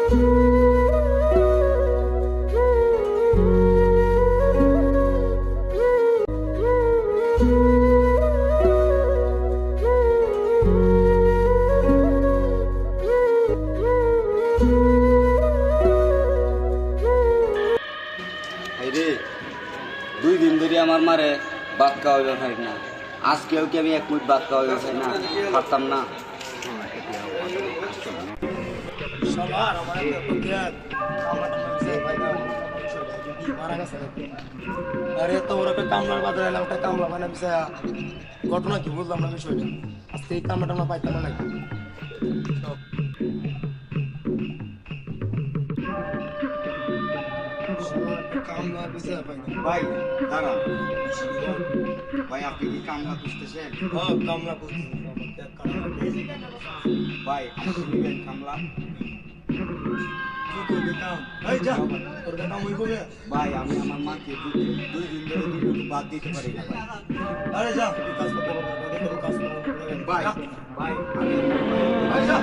রে 2 দিন ধরে আমার মারে ভাত খাওয়াইবে পারি না। আজকেও কি আমি 1 মিনিট ভাত খাওয়াইবে পারি না, পারতাম না। আরে তো ওরা কামলার বাজারে এলাম, একটা কামলা বানা বিষয় ঘটনা কি বুঝলাম না বিষয়টা। আজকে এই কামলা টামলা পাইতাম না নাকি? কামলা বিষয় পাই না ভাই দাঁড়ান, ভাই আপনি কি কামলা খুঁজতেছেন? কামলা বুঝছি ভাই আপনি নিবেন কামলা? কি করবি কাম? এই যা তোর কাম হইব রে। ভাই আমি আমার মাকে 2 দিন ধরে বাদ দিতে পারি না ভাই। আরে যা তুই কাজ করতে পারবি না, দেখো কাজ করতে ভাই ভাই আমি আরে যা